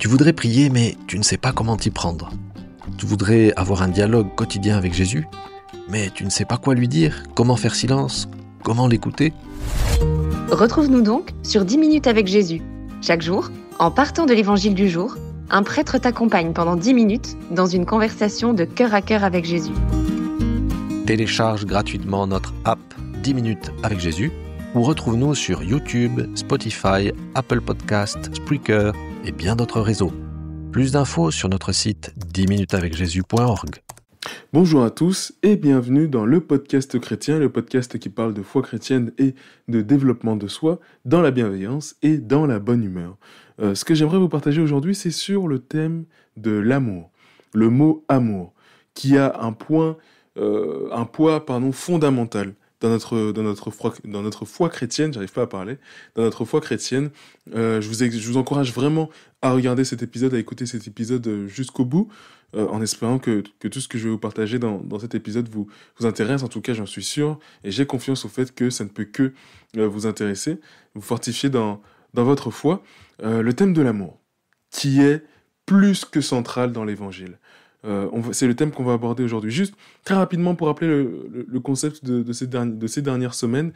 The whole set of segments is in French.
Tu voudrais prier, mais tu ne sais pas comment t'y prendre. Tu voudrais avoir un dialogue quotidien avec Jésus, mais tu ne sais pas quoi lui dire, comment faire silence, comment l'écouter. Retrouve-nous donc sur 10 minutes avec Jésus. Chaque jour, en partant de l'évangile du jour, un prêtre t'accompagne pendant 10 minutes dans une conversation de cœur à cœur avec Jésus. Télécharge gratuitement notre app 10 minutes avec Jésus ou retrouve-nous sur YouTube, Spotify, Apple Podcasts, Spreaker et bien d'autres réseaux. Plus d'infos sur notre site 10minutesavecjésus.org. Bonjour à tous et bienvenue dans le podcast chrétien, le podcast qui parle de foi chrétienne et de développement de soi dans la bienveillance et dans la bonne humeur. Ce que j'aimerais vous partager aujourd'hui, c'est sur le thème de l'amour, le mot amour, qui a un poids fondamental dans notre foi chrétienne. J'arrive pas à parler. Dans notre foi chrétienne, je vous encourage vraiment à regarder cet épisode, à écouter cet épisode jusqu'au bout, en espérant que tout ce que je vais vous partager dans cet épisode vous intéresse. En tout cas, j'en suis sûr, et j'ai confiance au fait que ça ne peut que vous intéresser, vous fortifier dans votre foi. Le thème de l'amour, qui est plus que central dans l'évangile. C'est le thème qu'on va aborder aujourd'hui. Juste très rapidement pour rappeler le concept de ces dernières semaines,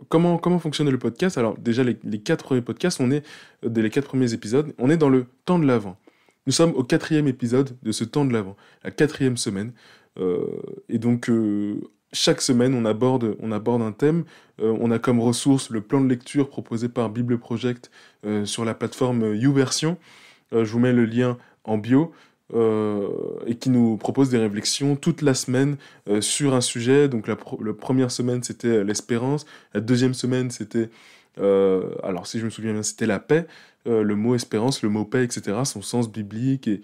comment fonctionne le podcast. Alors déjà les 4 premiers podcasts, les 4 premiers épisodes, on est dans le temps de l'Avent. Nous sommes au 4e épisode de ce temps de l'Avent, la 4e semaine. Et donc chaque semaine on aborde un thème. On a comme ressource le plan de lecture proposé par Bible Project sur la plateforme YouVersion. Je vous mets le lien en bio. Et qui nous propose des réflexions toute la semaine sur un sujet. Donc la première semaine c'était l'espérance, la deuxième semaine c'était, alors si je me souviens bien, c'était la paix, le mot espérance, le mot paix, etc., son sens biblique et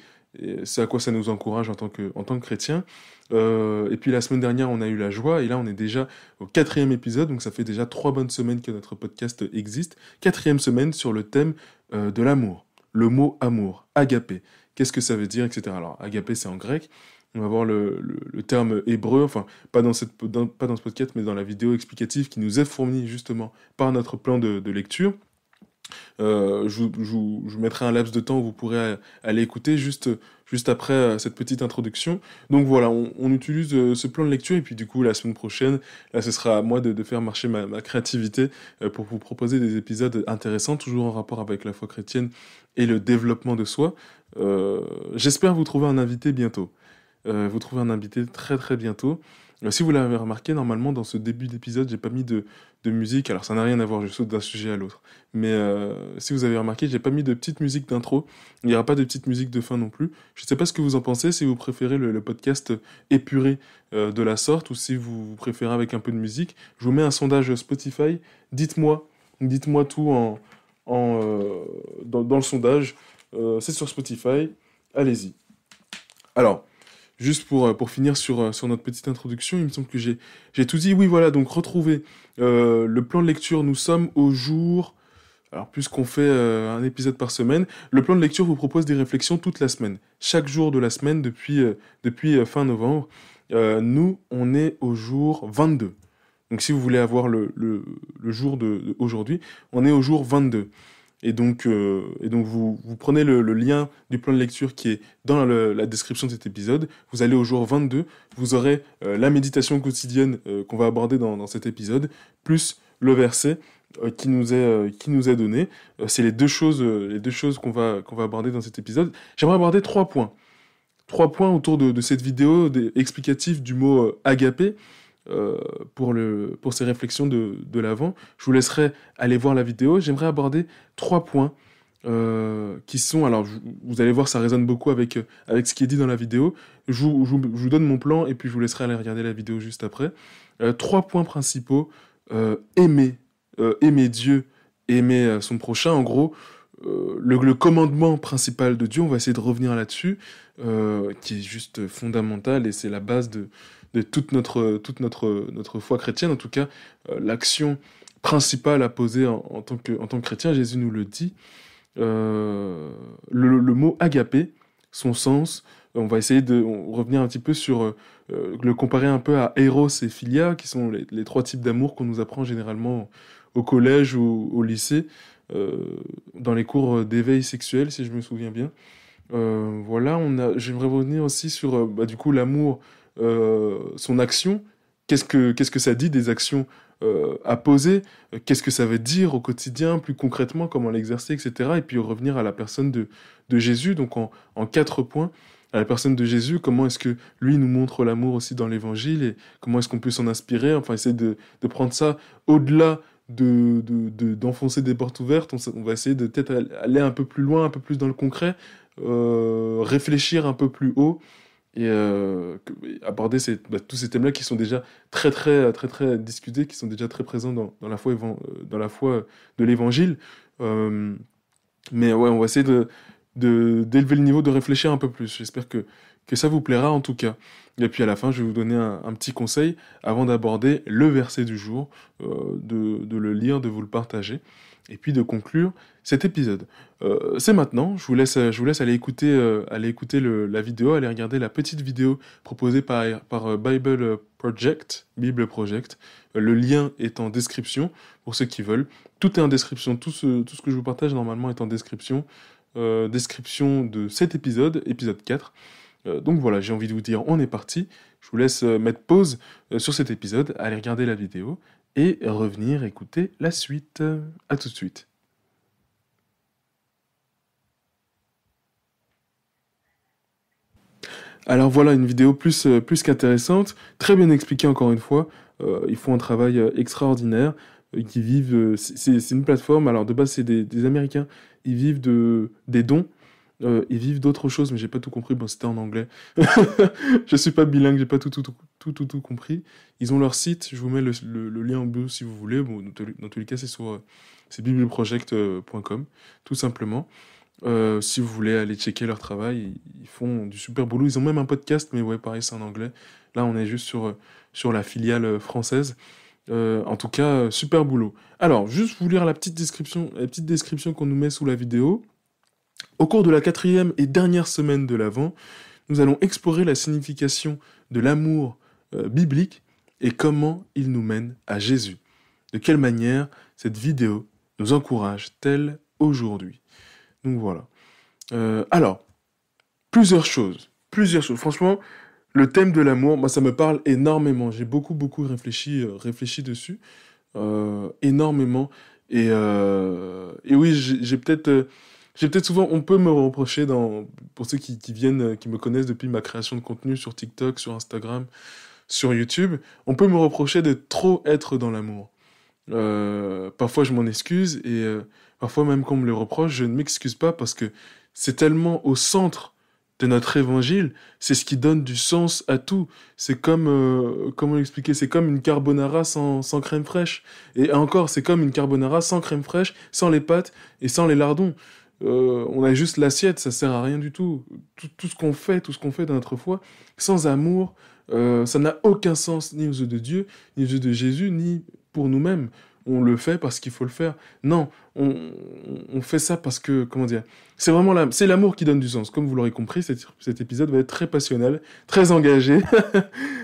c'est à quoi ça nous encourage en tant que chrétien. Et puis la semaine dernière on a eu la joie et là on est déjà au 4e épisode, donc ça fait déjà 3 bonnes semaines que notre podcast existe. 4e semaine sur le thème de l'amour, le mot amour, agapé. Qu'est-ce que ça veut dire, etc. Alors, agapé, c'est en grec. On va voir le terme hébreu, enfin, pas dans ce podcast, mais dans la vidéo explicative qui nous est fournie justement par notre plan de lecture. Je vous mettrai un laps de temps où vous pourrez aller écouter juste après cette petite introduction. Donc voilà, on utilise ce plan de lecture et puis du coup la semaine prochaine, là ce sera à moi de faire marcher ma créativité pour vous proposer des épisodes intéressants, toujours en rapport avec la foi chrétienne et le développement de soi. J'espère vous trouver un invité bientôt. Vous trouver un invité très très bientôt. Si vous l'avez remarqué, normalement dans ce début d'épisode, j'ai pas mis de musique. Alors ça n'a rien à voir, je saute d'un sujet à l'autre. Mais si vous avez remarqué, j'ai pas mis de petite musique d'intro. Il n'y aura pas de petite musique de fin non plus. Je sais pas ce que vous en pensez, si vous préférez le podcast épuré de la sorte ou si vous préférez avec un peu de musique. Je vous mets un sondage Spotify. Dites-moi tout dans le sondage. C'est sur Spotify. Allez-y. Alors, juste pour finir sur notre petite introduction, il me semble que j'ai tout dit. Oui, voilà, donc retrouvez le plan de lecture. Nous sommes au jour... Alors, puisqu'on fait un épisode par semaine, le plan de lecture vous propose des réflexions toute la semaine. Chaque jour de la semaine depuis fin novembre. Nous, on est au jour 22. Donc, si vous voulez avoir le jour d'aujourd'hui, on est au jour 22. Et donc vous prenez le lien du plan de lecture qui est dans la description de cet épisode. Vous allez au jour 22, vous aurez la méditation quotidienne qu'on va aborder dans cet épisode, plus le verset qui nous est donné. C'est les deux choses qu'on va aborder dans cet épisode. J'aimerais aborder 3 points. 3 points autour de cette vidéo explicative du mot agapé. Pour ces réflexions de l'avant. Je vous laisserai aller voir la vidéo. J'aimerais aborder 3 points qui sont... Alors, vous allez voir, ça résonne beaucoup avec ce qui est dit dans la vidéo. Je vous donne mon plan et puis je vous laisserai aller regarder la vidéo juste après. 3 points principaux. Aimer Dieu, aimer son prochain. En gros, le commandement principal de Dieu, on va essayer de revenir là-dessus, qui est juste fondamental et c'est la base de toute notre foi chrétienne. En tout cas, l'action principale à poser en tant que chrétien, Jésus nous le dit. Le mot agapé, son sens, on va essayer de revenir un petit peu sur le comparer un peu à Eros et Philia, qui sont les 3 types d'amour qu'on nous apprend généralement au collège ou au lycée. dans les cours d'éveil sexuel, si je me souviens bien. Voilà, j'aimerais revenir aussi sur du coup l'amour, son action. Qu'est-ce que ça dit des actions à poser? Qu'est-ce que ça veut dire au quotidien, plus concrètement, comment l'exercer, etc. Et puis revenir à la personne de Jésus, donc en 4 points. À la personne de Jésus, comment est-ce que lui nous montre l'amour aussi dans l'évangile et comment est-ce qu'on peut s'en inspirer, enfin essayer de prendre ça au-delà d'enfoncer des portes ouvertes, on va essayer de peut-être aller un peu plus loin, un peu plus dans le concret, réfléchir un peu plus haut et aborder tous ces thèmes-là qui sont déjà très discutés, qui sont déjà très présents dans la foi, dans la foi de l'évangile. Mais ouais, on va essayer d'élever le niveau, de réfléchir un peu plus. J'espère que ça vous plaira en tout cas. Et puis à la fin, je vais vous donner un petit conseil avant d'aborder le verset du jour, de le lire, de vous le partager, et puis de conclure cet épisode. C'est maintenant, je vous laisse aller écouter, la vidéo, aller regarder la petite vidéo proposée par Bible Project. Le lien est en description pour ceux qui veulent. Tout est en description, tout ce que je vous partage normalement est en description. Description de cet épisode 4. Donc voilà, j'ai envie de vous dire, on est parti. Je vous laisse mettre pause sur cet épisode, aller regarder la vidéo et revenir écouter la suite. À tout de suite. Alors voilà, une vidéo plus qu'intéressante, très bien expliquée encore une fois. Ils font un travail extraordinaire. Qui vivent, c'est une plateforme, alors de base c'est des Américains, ils vivent des dons, ils vivent d'autres choses, mais j'ai pas tout compris, bon c'était en anglais. Je suis pas bilingue, j'ai pas tout compris. Ils ont leur site, je vous mets le lien en bio si vous voulez, bon, dans tous les cas c'est bibleproject.com, tout simplement. Si vous voulez aller checker leur travail, ils font du super boulot, ils ont même un podcast, mais ouais pareil c'est en anglais. Là on est juste sur la filiale française. En tout cas, super boulot. Alors, juste vous lire la petite description qu'on nous met sous la vidéo. Au cours de la 4e et dernière semaine de l'Avent, nous allons explorer la signification de l'amour biblique et comment il nous mène à Jésus. De quelle manière cette vidéo nous encourage-t-elle aujourd'hui? Donc voilà. Alors, plusieurs choses. Franchement, le thème de l'amour, moi, ça me parle énormément. J'ai beaucoup réfléchi dessus, énormément. Et oui, j'ai peut-être souvent, on peut me reprocher pour ceux qui viennent, qui me connaissent depuis ma création de contenu sur TikTok, sur Instagram, sur YouTube, on peut me reprocher de trop être dans l'amour. Parfois, je m'en excuse et parfois même quand on me le reproche, je ne m'excuse pas parce que c'est tellement au centre de notre évangile, c'est ce qui donne du sens à tout. C'est comme, comment l'expliquer, c'est comme une carbonara sans crème fraîche. Et encore, c'est comme une carbonara sans crème fraîche, sans les pâtes et sans les lardons. On a juste l'assiette, ça sert à rien du tout. Tout ce qu'on fait dans notre foi, sans amour, ça n'a aucun sens, ni aux yeux de Dieu, ni aux yeux de Jésus, ni pour nous-mêmes. On le fait parce qu'il faut le faire. Non, on fait ça parce que, comment dire, c'est vraiment c'est l'amour qui donne du sens. Comme vous l'aurez compris, cet épisode va être très passionnel, très engagé,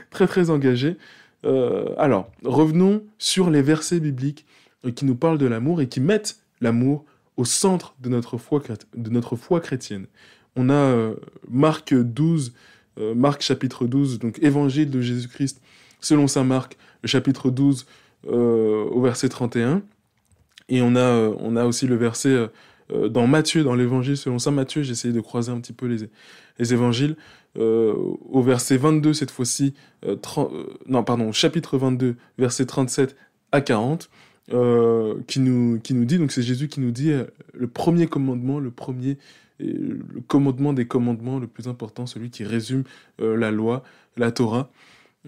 très engagé. Alors, revenons sur les versets bibliques qui nous parlent de l'amour et qui mettent l'amour au centre de notre foi chrétienne. On a Marc chapitre 12, donc Évangile de Jésus-Christ selon saint Marc, le chapitre 12 au verset 31. Et on a aussi le verset dans Matthieu, dans l'évangile selon saint Matthieu, j'ai essayé de croiser un petit peu les évangiles, au verset 22 cette fois-ci, chapitre 22, verset 37 à 40, qui nous dit, donc c'est Jésus qui nous dit le premier commandement, le commandement des commandements, le plus important, celui qui résume la loi, la Torah.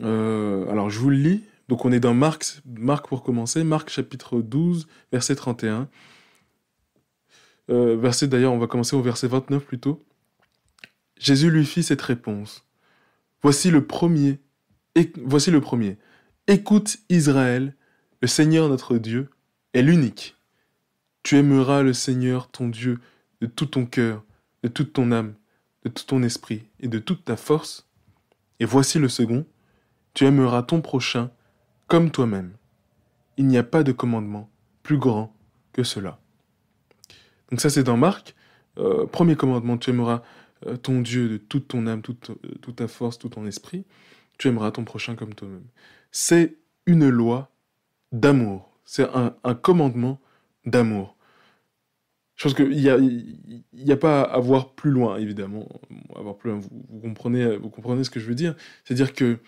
Alors je vous le lis. Donc on est dans Marc pour commencer, Marc chapitre 12, verset 31. D'ailleurs, on va commencer au verset 29 plutôt. Jésus lui fit cette réponse. Voici le premier. Écoute Israël, le Seigneur notre Dieu est l'unique. Tu aimeras le Seigneur ton Dieu de tout ton cœur, de toute ton âme, de tout ton esprit et de toute ta force. Et voici le second. Tu aimeras ton prochain comme toi-même. Il n'y a pas de commandement plus grand que cela. Donc ça, c'est dans Marc. Premier commandement, tu aimeras ton Dieu de toute ton âme, toute ta force, tout ton esprit. Tu aimeras ton prochain comme toi-même. C'est une loi d'amour. C'est un commandement d'amour. Je pense qu'il y a pas à voir plus loin, évidemment. À voir plus loin, vous comprenez ce que je veux dire. C'est-à-dire que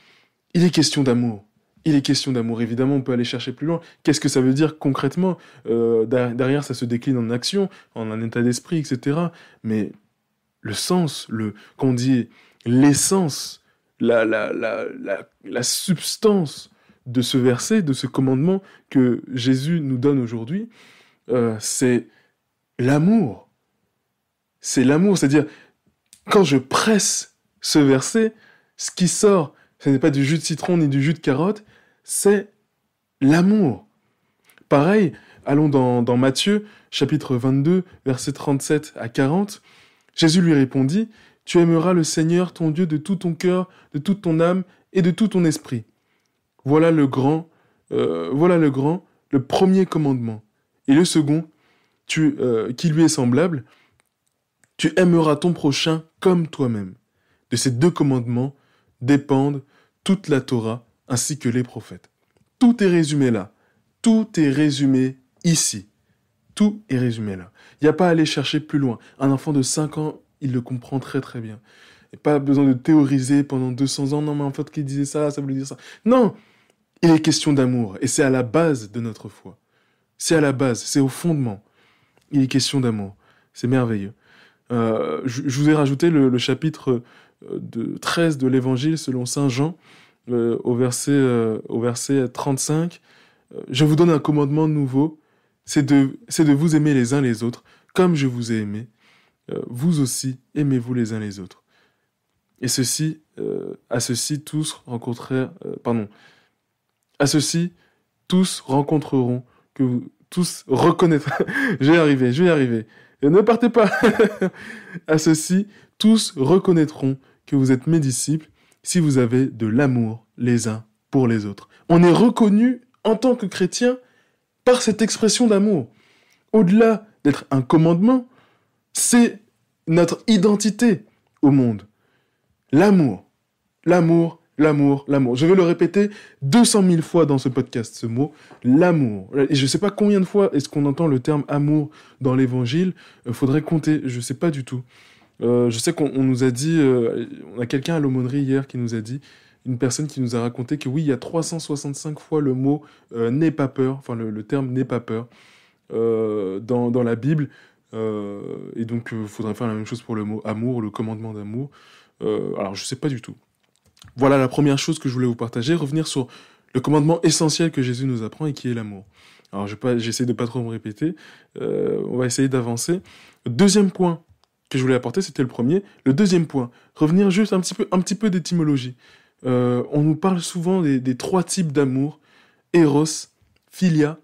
il est question d'amour. Il est question d'amour. Évidemment, on peut aller chercher plus loin. Qu'est-ce que ça veut dire concrètement ? Derrière, ça se décline en action, en un état d'esprit, etc. Mais le sens, quand on dit l'essence, la substance de ce verset, de ce commandement que Jésus nous donne aujourd'hui, c'est l'amour. C'est l'amour. C'est-à-dire, quand je presse ce verset, ce qui sort, ce n'est pas du jus de citron ni du jus de carotte, c'est l'amour. Pareil, allons dans Matthieu, chapitre 22, versets 37 à 40. Jésus lui répondit, « Tu aimeras le Seigneur, ton Dieu, de tout ton cœur, de toute ton âme et de tout ton esprit. » Voilà le premier commandement. Et le second, qui lui est semblable, « Tu aimeras ton prochain comme toi-même. » De ces deux commandements dépendent toute la Torah ainsi que les prophètes. Tout est résumé là. Tout est résumé ici. Tout est résumé là. Il n'y a pas à aller chercher plus loin. Un enfant de 5 ans, il le comprend très très bien. Il n'y a pas besoin de théoriser pendant 200 ans. Non, mais en fait, qui disait ça, ça voulait dire ça. Non, il est question d'amour. Et c'est à la base de notre foi. C'est à la base, c'est au fondement. Il est question d'amour. C'est merveilleux. Je vous ai rajouté le chapitre 13 de l'Évangile selon Saint Jean, au verset 35. Je vous donne un commandement nouveau, c'est de vous aimer les uns les autres, comme je vous ai aimé. Vous aussi, aimez-vous les uns les autres. Et à ceci, tous rencontreront, tous reconnaîtront. Je vais y arriver. Ne partez pas. À ceci, tous reconnaîtront que vous êtes mes disciples si vous avez de l'amour les uns pour les autres. On est reconnu en tant que chrétien par cette expression d'amour. Au-delà d'être un commandement, c'est notre identité au monde. L'amour, l'amour, l'amour, l'amour. Je vais le répéter 200 000 fois dans ce podcast, ce mot, l'amour. Et je ne sais pas combien de fois est-ce qu'on entend le terme amour dans l'Évangile. Faudrait compter, je ne sais pas du tout. Je sais qu'on nous a dit, on a quelqu'un à l'aumônerie hier qui nous a dit, une personne qui nous a raconté que oui, il y a 365 fois le mot n'aie pas peur, enfin le terme n'aie pas peur dans la Bible. Et donc, il faudrait faire la même chose pour le mot amour, le commandement d'amour. Alors, je ne sais pas du tout. Voilà la première chose que je voulais vous partager, revenir sur le commandement essentiel que Jésus nous apprend et qui est l'amour. Alors, j'essaie de pas trop me répéter. On va essayer d'avancer. Le deuxième point que je voulais apporter, c'était le premier. Le deuxième point, revenir juste un petit peu d'étymologie. On nous parle souvent des 3 types d'amour, Eros, Philia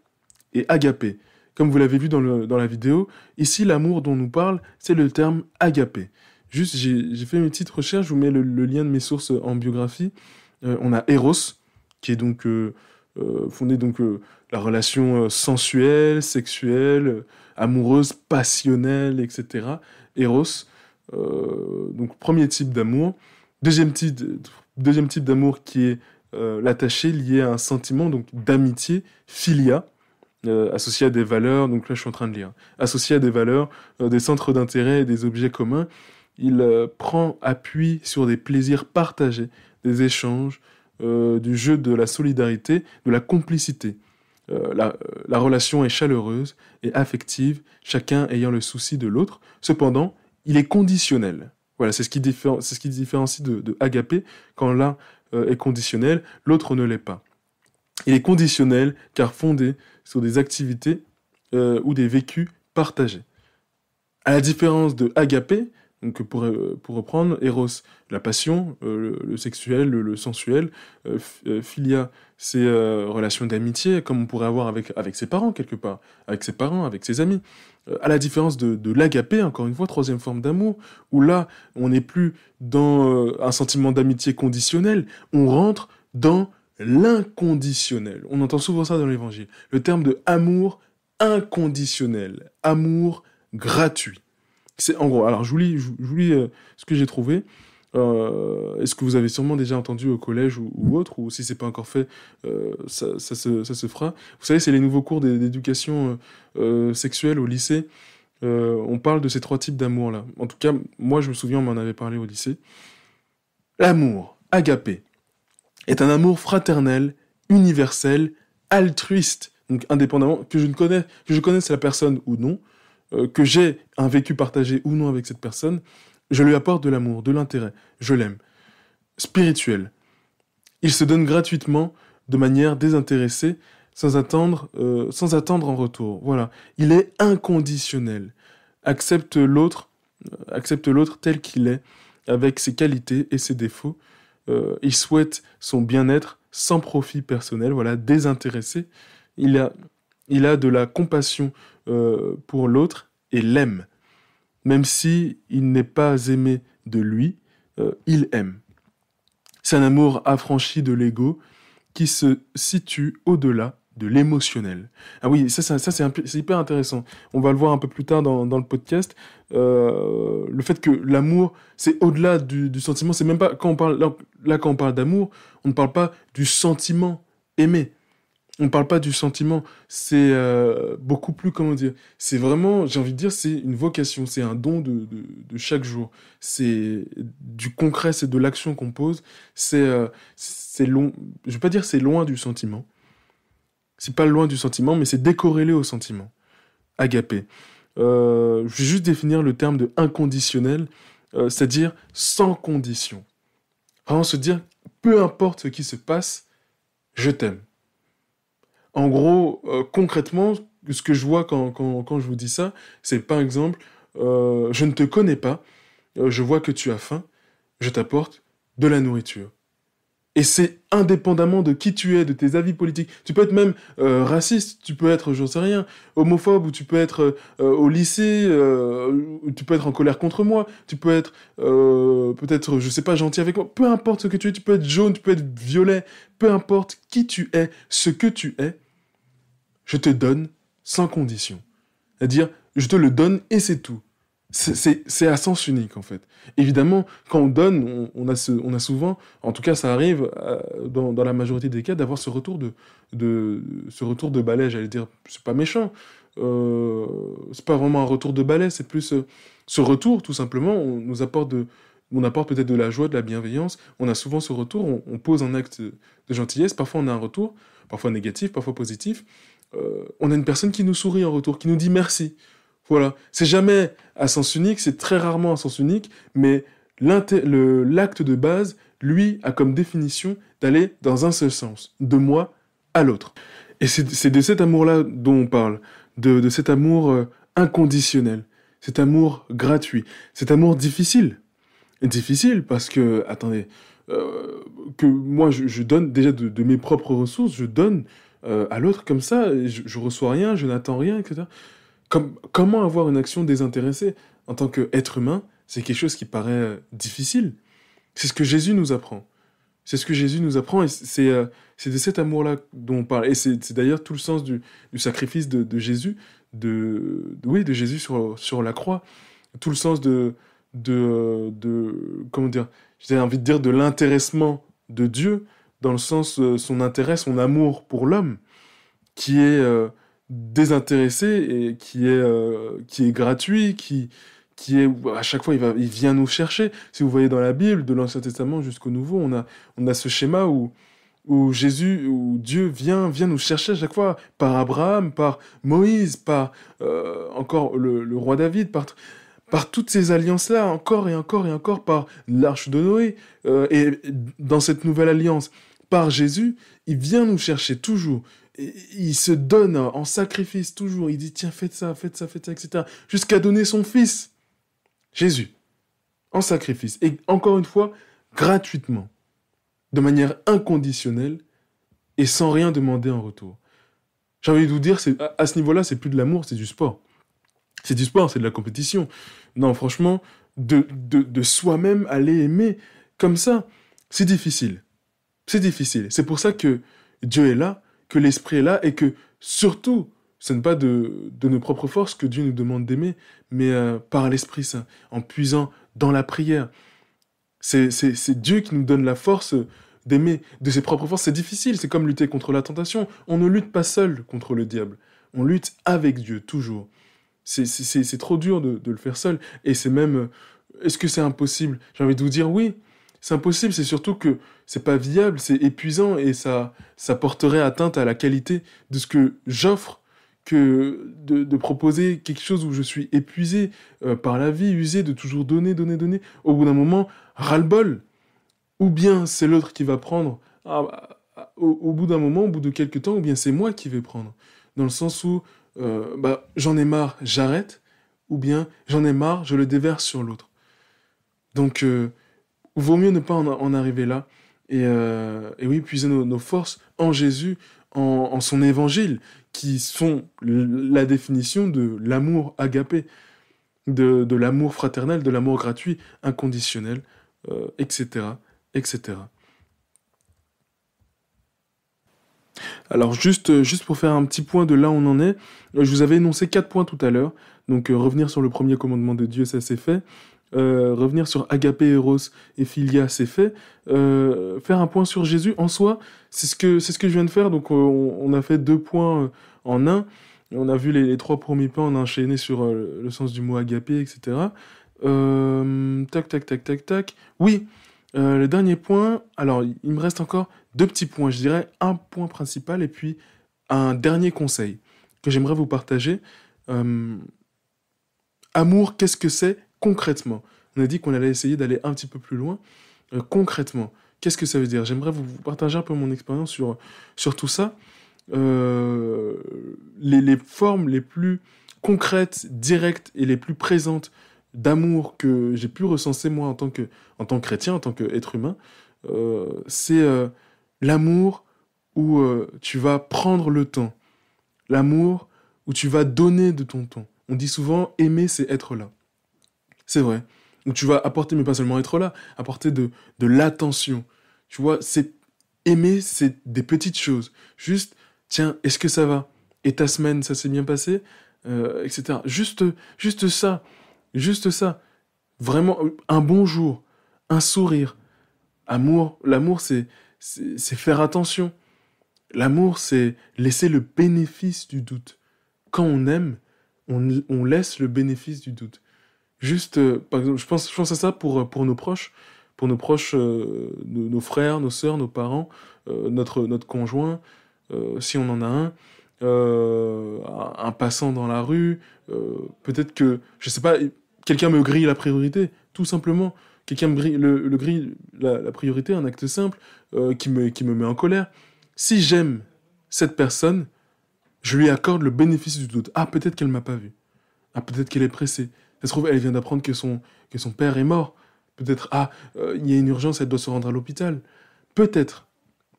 et Agapé. Comme vous l'avez vu dans la vidéo, ici, l'amour dont on nous parle, c'est le terme Agapé. Juste, j'ai fait une petite recherche, je vous mets le lien de mes sources en biographie. On a Eros, qui est donc fondé la relation sensuelle, sexuelle, amoureuse, passionnelle, etc. Eros, donc premier type d'amour. Deuxième type d'amour qui est l'attaché, lié à un sentiment donc d'amitié, Philia, associé à des valeurs, donc là je suis en train de lire, associé à des valeurs, des centres d'intérêt et des objets communs. Il prend appui sur des plaisirs partagés, des échanges, du jeu de la solidarité, de la complicité. La relation est chaleureuse et affective, chacun ayant le souci de l'autre. Cependant, il est conditionnel. Voilà, c'est ce qui différencie de agapé. Quand l'un est conditionnel, l'autre ne l'est pas. Il est conditionnel car fondé sur des activités ou des vécus partagés. À la différence de agapé, donc pour reprendre, Eros, la passion, le sexuel, le sensuel, Philia, c'est relation d'amitié, comme on pourrait avoir avec ses parents quelque part, avec ses parents, avec ses amis. À la différence de l'agapé, encore une fois, 3e forme d'amour, où là, on n'est plus dans un sentiment d'amitié conditionnel, on rentre dans l'inconditionnel. On entend souvent ça dans l'Évangile. Le terme de amour inconditionnel, amour gratuit. C'est en gros, alors je vous lis ce que j'ai trouvé. Est-ce que vous avez sûrement déjà entendu au collège ou autre, ou si c'est pas encore fait, ça se fera. Vous savez, c'est les nouveaux cours d'éducation sexuelle au lycée. On parle de ces 3 types d'amour-là. En tout cas, moi, je me souviens, on m'en avait parlé au lycée. L'amour, agapé, est un amour fraternel, universel, altruiste. Donc, indépendamment, que je connaisse la personne ou non, que j'ai un vécu partagé ou non avec cette personne, je lui apporte de l'amour, de l'intérêt. Je l'aime. Spirituel. Il se donne gratuitement, de manière désintéressée, sans attendre en retour. Voilà. Il est inconditionnel. Accepte l'autre tel qu'il est, avec ses qualités et ses défauts. Il souhaite son bien-être sans profit personnel, voilà, désintéressé. Il a de la compassion pour l'autre et l'aime. Même si il n'est pas aimé de lui, il aime. C'est un amour affranchi de l'ego qui se situe au-delà de l'émotionnel. Ah oui, ça c'est hyper intéressant. On va le voir un peu plus tard dans le podcast. Le fait que l'amour, c'est au-delà du sentiment. C'est même pas, quand on parle d'amour, on ne parle pas du sentiment aimé. On ne parle pas du sentiment. C'est beaucoup plus, comment dire, c'est vraiment, j'ai envie de dire, c'est une vocation. C'est un don de chaque jour. C'est du concret, c'est de l'action qu'on pose. C'est long. Je ne vais pas dire c'est loin du sentiment. C'est pas loin du sentiment, mais c'est décorrélé au sentiment. Agapé. Je vais juste définir le terme de inconditionnel, c'est-à-dire sans condition. Vraiment se dire, peu importe ce qui se passe, je t'aime. En gros, concrètement, ce que je vois quand je vous dis ça, c'est par exemple, je ne te connais pas, je vois que tu as faim, je t'apporte de la nourriture. Et c'est indépendamment de qui tu es, de tes avis politiques. Tu peux être même raciste, tu peux être, j'en sais rien, homophobe, ou tu peux être au lycée, tu peux être en colère contre moi, tu peux être peut-être, je sais pas, gentil avec moi. Peu importe ce que tu es, tu peux être jaune, tu peux être violet, peu importe qui tu es, ce que tu es, je te donne sans condition. C'est-à-dire, je te le donne et c'est tout. C'est à sens unique, en fait. Évidemment, quand on donne, on a souvent, en tout cas ça arrive dans la majorité des cas, d'avoir ce retour de balai, j'allais dire. C'est pas méchant. C'est pas vraiment un retour de balai, c'est plus ce retour, tout simplement, on apporte peut-être de la joie, de la bienveillance. On a souvent ce retour, on pose un acte de gentillesse, parfois on a un retour, parfois négatif, parfois positif. On a une personne qui nous sourit en retour, qui nous dit merci. Voilà, c'est jamais à sens unique, c'est très rarement à sens unique, mais l'acte de base, lui, a comme définition d'aller dans un seul sens, de moi à l'autre. Et c'est de cet amour-là dont on parle, de cet amour inconditionnel, cet amour gratuit, cet amour difficile. Difficile parce que, attendez, que moi je donne déjà de mes propres ressources, je donne à l'autre comme ça, et je reçois rien, je n'attends rien, etc. Comment avoir une action désintéressée en tant qu'être humain, c'est quelque chose qui paraît difficile. C'est ce que Jésus nous apprend. C'est ce que Jésus nous apprend, et c'est de cet amour-là dont on parle. Et c'est d'ailleurs tout le sens du sacrifice de Jésus, de Jésus sur la croix. Tout le sens comment dire, j'ai envie de dire de l'intéressement de Dieu, dans le sens son intérêt, son amour pour l'homme, qui est désintéressé et qui est gratuit, qui est à chaque fois il vient nous chercher. Si vous voyez dans la Bible, de l'Ancien Testament jusqu'au Nouveau, on a ce schéma où Dieu vient nous chercher à chaque fois par Abraham, par Moïse, par encore le roi David, par toutes ces alliances-là, encore et encore et encore, par l'arche de Noé, et dans cette nouvelle alliance, par Jésus, il vient nous chercher toujours. Et il se donne en sacrifice toujours. Il dit, tiens, faites ça, etc. Jusqu'à donner son fils, Jésus, en sacrifice. Et encore une fois, gratuitement, de manière inconditionnelle et sans rien demander en retour. J'ai envie de vous dire, à ce niveau-là, c'est plus de l'amour, c'est du sport. C'est du sport, c'est de la compétition. Non, franchement, de soi-même aller aimer comme ça, c'est difficile. C'est difficile. C'est pour ça que Dieu est là, que l'Esprit est là, et que surtout, ce n'est pas de nos propres forces que Dieu nous demande d'aimer, mais par l'Esprit Saint, en puisant dans la prière. C'est Dieu qui nous donne la force d'aimer de ses propres forces. C'est difficile, c'est comme lutter contre la tentation. On ne lutte pas seul contre le diable. On lutte avec Dieu, toujours. C'est trop dur de le faire seul. Et c'est même... Est-ce que c'est impossible? J'ai envie de vous dire oui. C'est impossible, c'est surtout que c'est pas viable, c'est épuisant et ça porterait atteinte à la qualité de ce que j'offre que de proposer quelque chose où je suis épuisé par la vie, usé de toujours donner. Au bout d'un moment, ras-le-bol. Ou bien c'est l'autre qui va prendre au bout d'un moment, au bout de quelques temps, ou bien c'est moi qui vais prendre. Dans le sens où j'en ai marre, j'arrête, ou bien j'en ai marre, je le déverse sur l'autre. Donc, vaut mieux ne pas en arriver là. Et oui, puiser nos forces en Jésus, en son évangile, qui sont la définition de l'amour agapé, de l'amour fraternel, de l'amour gratuit, inconditionnel, etc., etc. Alors, juste pour faire un petit point de là où on en est, je vous avais énoncé 4 points tout à l'heure. Donc, revenir sur le premier commandement de Dieu, ça c'est fait. Revenir sur agapé, eros et philia, c'est fait. Faire un point sur Jésus, en soi, c'est ce que je viens de faire. Donc, on a fait 2 points en un. On a vu les 3 premiers points, on a enchaîné sur le sens du mot agapé, etc. Tac. Oui, le dernier point, alors il me reste encore 2 petits points. Je dirais un point principal et puis un dernier conseil que j'aimerais vous partager. Amour, qu'est-ce que c'est concrètement? On a dit qu'on allait essayer d'aller un petit peu plus loin. Concrètement, qu'est-ce que ça veut dire? J'aimerais vous partager un peu mon expérience sur tout ça. Les formes les plus concrètes, directes et les plus présentes d'amour que j'ai pu recenser moi en tant que chrétien, en tant qu'être humain, c'est l'amour où tu vas prendre le temps. L'amour où tu vas donner de ton temps. On dit souvent, aimer, c'est être là. C'est vrai. Où tu vas apporter, mais pas seulement être là, apporter de l'attention. Tu vois, aimer, c'est des petites choses. Juste, tiens, est-ce que ça va? Et ta semaine, ça s'est bien passé? Etc. Juste ça. Vraiment, un bonjour, un sourire. L'amour, c'est faire attention. L'amour, c'est laisser le bénéfice du doute. Quand on aime, on laisse le bénéfice du doute. Juste, par exemple, je pense à ça pour nos proches, nos frères, nos sœurs, nos parents, notre conjoint, si on en a un passant dans la rue, peut-être que, je sais pas, quelqu'un me grille la priorité, tout simplement. Quelqu'un me grille la priorité, un acte simple, qui me met en colère. Si j'aime cette personne, je lui accorde le bénéfice du doute. Ah, peut-être qu'elle m'a pas vu. Ah, peut-être qu'elle est pressée. Ça se trouve, elle vient d'apprendre que son père est mort. Peut-être, il y a une urgence, elle doit se rendre à l'hôpital. Peut-être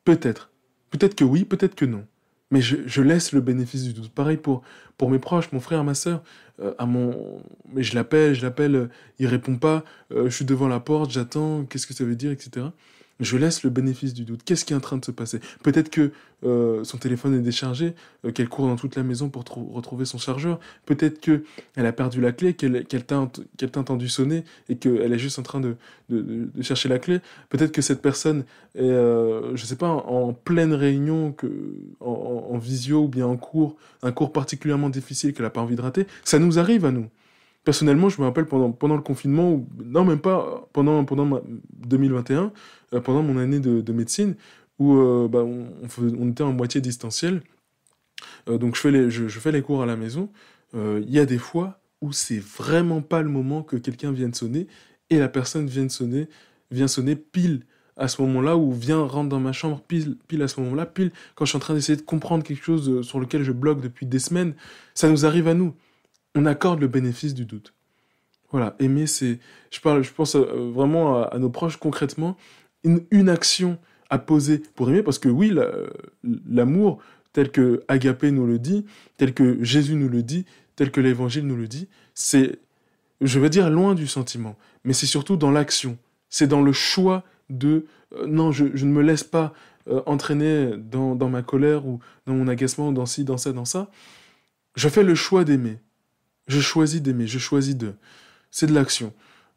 que oui, peut-être que non. Mais je laisse le bénéfice du doute. Pareil pour mes proches, mon frère, ma sœur. Mais je l'appelle, il répond pas. Je suis devant la porte, j'attends, qu'est-ce que ça veut dire, etc. Je laisse le bénéfice du doute. Qu'est-ce qui est en train de se passer? Peut-être que son téléphone est déchargé, qu'elle court dans toute la maison pour retrouver son chargeur. Peut-être qu'elle a perdu la clé, qu'elle t'a entendu sonner et qu'elle est juste en train de chercher la clé. Peut-être que cette personne est, je sais pas, en pleine réunion, en visio ou bien en cours, un cours particulièrement difficile qu'elle n'a pas envie de rater. Ça nous arrive à nous. Personnellement, je me rappelle pendant le confinement, non même pas, pendant 2021, pendant mon année de médecine, où on était en moitié distanciel, donc je fais les cours à la maison. Il y a des fois où c'est vraiment pas le moment que quelqu'un vienne sonner, et la personne vient sonner pile à ce moment-là, ou rentre dans ma chambre pile à ce moment-là, pile quand je suis en train d'essayer de comprendre quelque chose sur lequel je bloque depuis des semaines. Ça nous arrive à nous. On accorde le bénéfice du doute. Voilà, aimer, c'est... Je pense vraiment à nos proches concrètement, une action à poser pour aimer, parce que oui, l'amour, tel que Agapé nous le dit, tel que Jésus nous le dit, tel que l'Évangile nous le dit, c'est, je veux dire, loin du sentiment, mais c'est surtout dans l'action. C'est dans le choix de... non, je ne me laisse pas entraîner dans ma colère, ou dans mon agacement, ou dans ci, dans ça, dans ça. Je fais le choix d'aimer. Je choisis d'aimer, je choisis de. C'est de l'action.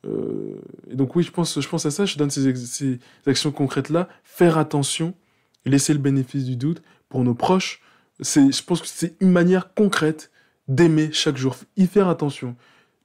Et donc oui, je pense à ça, je donne ces actions concrètes-là. Faire attention, laisser le bénéfice du doute pour nos proches. Je pense que c'est une manière concrète d'aimer chaque jour. Y faire attention.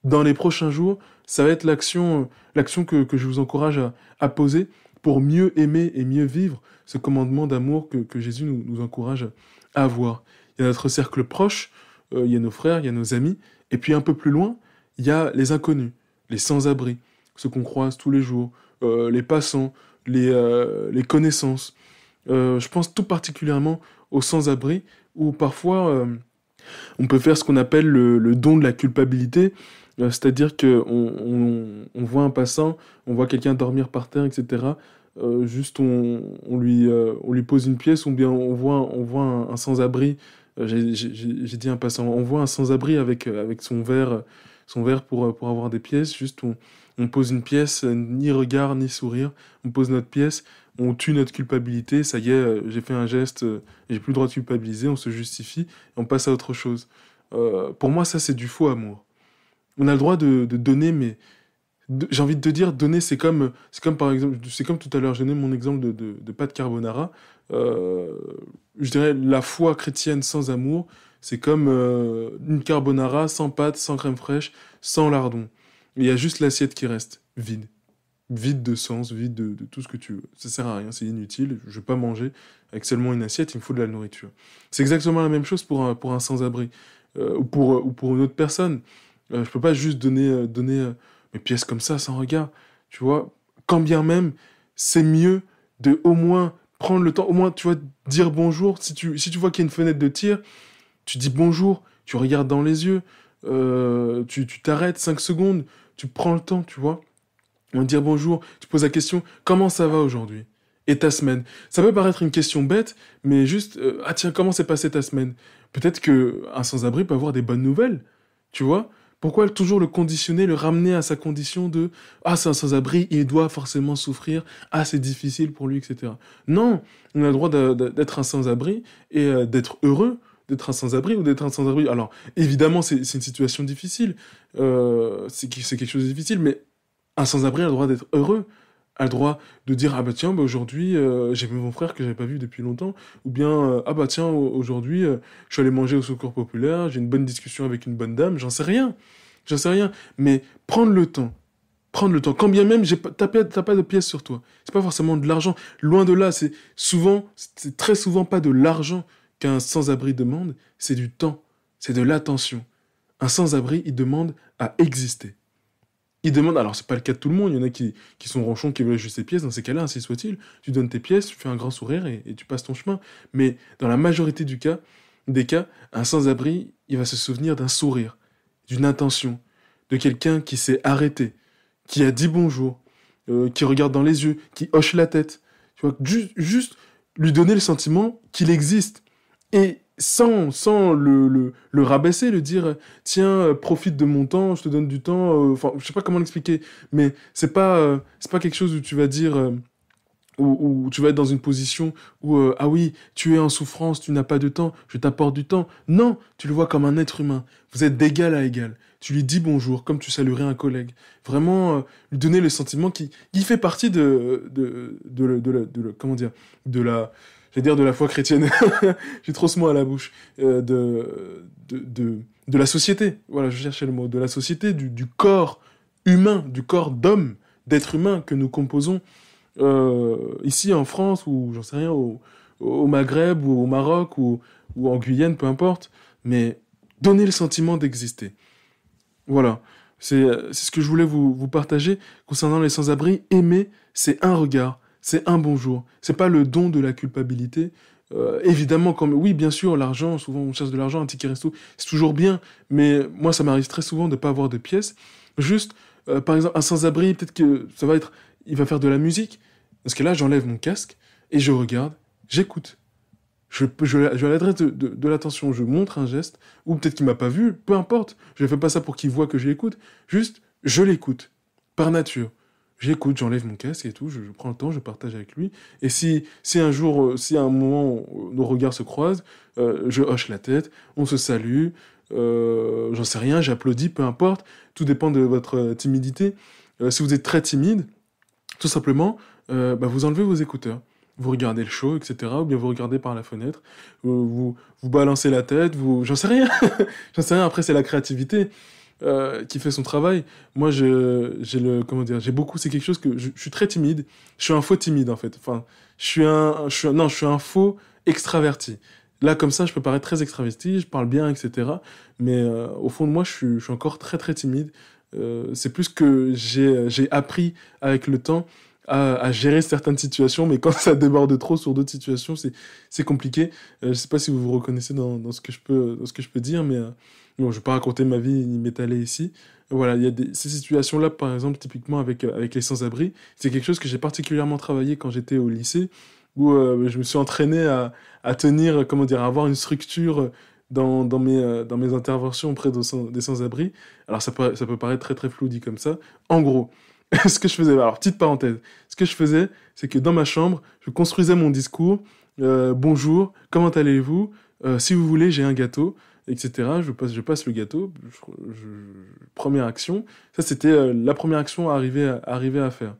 Dans les prochains jours, ça va être l'action que je vous encourage à poser pour mieux aimer et mieux vivre ce commandement d'amour que Jésus nous encourage à avoir. Il y a notre cercle proche, il y a nos frères, il y a nos amis, et puis un peu plus loin, il y a les inconnus, les sans-abri, ceux qu'on croise tous les jours, les passants, les connaissances. Je pense tout particulièrement aux sans-abri, où parfois on peut faire ce qu'on appelle le don de la culpabilité, c'est-à-dire qu'on voit un passant, on voit quelqu'un dormir par terre, etc. Juste on lui pose une pièce, ou bien on voit un sans-abri, j'ai dit un passant, on voit un sans-abri avec son verre pour avoir des pièces, juste on pose une pièce, ni regard, ni sourire, on pose notre pièce, on tue notre culpabilité, ça y est, j'ai fait un geste, j'ai plus le droit de culpabiliser, on se justifie, et on passe à autre chose. Pour moi, ça, c'est du faux amour. On a le droit de donner, mais j'ai envie de te dire, donner, c'est comme par exemple, c'est comme tout à l'heure, j'ai donné mon exemple de pâte carbonara. Je dirais, la foi chrétienne sans amour, c'est comme une carbonara sans pâte, sans crème fraîche, sans lardon. Il y a juste l'assiette qui reste vide. Vide de sens, vide de tout ce que tu veux. Ça sert à rien, c'est inutile. Je vais pas manger avec seulement une assiette, il me faut de la nourriture. C'est exactement la même chose pour un sans-abri, ou pour une autre personne. Je peux pas juste donner mes pièces comme ça, sans regard. Tu vois, quand bien même, c'est mieux de au moins prendre le temps, au moins, tu vois, dire bonjour. Si tu vois qu'il y a une fenêtre de tir, tu dis bonjour, tu regardes dans les yeux, tu t'arrêtes 5 secondes, tu prends le temps, tu vois. On va dire bonjour, tu poses la question, comment ça va aujourd'hui? Et ta semaine? Ça peut paraître une question bête, mais juste, ah tiens, comment s'est passée ta semaine? Peut-être qu'un sans-abri peut avoir des bonnes nouvelles, tu vois? Pourquoi toujours le conditionner, le ramener à sa condition de ah, c'est un sans-abri, il doit forcément souffrir, ah, c'est difficile pour lui, etc. Non, on a le droit d'être un sans-abri et d'être heureux d'être un sans-abri ou d'être un sans-abri. Alors, évidemment, c'est une situation difficile, c'est quelque chose de difficile, mais un sans-abri a le droit d'être heureux, a le droit de dire ah bah tiens, bah aujourd'hui, j'ai vu mon frère que j'avais pas vu depuis longtemps, ou bien ah bah tiens, aujourd'hui, je suis allé manger au Secours Populaire, j'ai une bonne discussion avec une bonne dame, j'en sais rien, mais prendre le temps, quand bien même t'as pas de pièces sur toi, c'est pas forcément de l'argent, loin de là, c'est très souvent pas de l'argent qu'un sans-abri demande, c'est du temps, c'est de l'attention. Un sans-abri, il demande à exister. Il demande, alors c'est pas le cas de tout le monde, il y en a qui sont ronchons, qui veulent juste ses pièces, dans ces cas-là, ainsi soit-il, tu donnes tes pièces, tu fais un grand sourire et tu passes ton chemin. Mais dans la majorité des cas, un sans-abri, il va se souvenir d'un sourire, d'une intention, de quelqu'un qui s'est arrêté, qui a dit bonjour, qui regarde dans les yeux, qui hoche la tête. Tu vois, juste lui donner le sentiment qu'il existe. Et sans le rabaisser, le dire tiens, profite de mon temps, je te donne du temps, enfin je sais pas comment l'expliquer, mais c'est pas quelque chose où tu vas dire où tu vas être dans une position où ah oui, tu es en souffrance, tu n'as pas de temps, je t'apporte du temps. Non, tu le vois comme un être humain, vous êtes d'égal à égal. Tu lui dis bonjour comme tu saluerais un collègue. Vraiment lui donner le sentiment qui fait partie comment dire, de la foi chrétienne, j'ai trop ce mot à la bouche, de la société, voilà, je cherchais le mot, de la société, du corps humain, du corps d'homme, d'être humain que nous composons ici en France, ou j'en sais rien, au Maghreb, ou au Maroc, ou en Guyane, peu importe, mais donner le sentiment d'exister. Voilà, c'est ce que je voulais vous partager concernant les sans-abri. Aimer, c'est un regard, c'est un bonjour. C'est pas le don de la culpabilité. Évidemment, oui, bien sûr, l'argent, souvent on cherche de l'argent, un ticket resto, c'est toujours bien, mais moi, ça m'arrive très souvent de pas avoir de pièces. Juste, par exemple, un sans-abri, peut-être que il va faire de la musique. Parce que là, j'enlève mon casque et je regarde, j'écoute. Je l'adresse de l'attention, je montre un geste, ou peut-être qu'il m'a pas vu, peu importe. Je ne fais pas ça pour qu'il voit que je l'écoute. Juste, je l'écoute, par nature. J'écoute, j'enlève mon casque et tout, je prends le temps, je partage avec lui. Et si un jour, si à un moment, nos regards se croisent, je hoche la tête, on se salue, j'en sais rien, j'applaudis, peu importe. Tout dépend de votre timidité. Si vous êtes très timide, tout simplement, vous enlevez vos écouteurs. Vous regardez le show, etc. Ou bien vous regardez par la fenêtre. Vous balancez la tête. J'en sais rien. J'en sais rien. Après, c'est la créativité qui fait son travail. Moi, j'ai beaucoup. C'est quelque chose que je suis très timide. Je suis un faux timide en fait. Enfin, je suis un faux extraverti. Là, comme ça, je peux paraître très extraverti. Je parle bien, etc. Mais au fond de moi, je suis encore très très timide. C'est plus que j'ai appris avec le temps à gérer certaines situations, mais quand ça déborde trop sur d'autres situations, c'est compliqué. Je sais pas si vous vous reconnaissez dans ce que je peux dire, mais bon, je vais pas raconter ma vie ni m'étaler ici. Voilà, il y a ces situations-là, par exemple, typiquement avec les sans-abri, c'est quelque chose que j'ai particulièrement travaillé quand j'étais au lycée, où je me suis entraîné à tenir, comment dire, à avoir une structure dans mes interventions auprès des sans-abri. Alors ça peut paraître très très flou dit comme ça. En gros, ce que je faisais, alors petite parenthèse, ce que je faisais, c'est que dans ma chambre, je construisais mon discours. Bonjour, comment allez-vous? Si vous voulez, j'ai un gâteau, etc. Je passe le gâteau. Première action. Ça, c'était la première action à arriver à faire.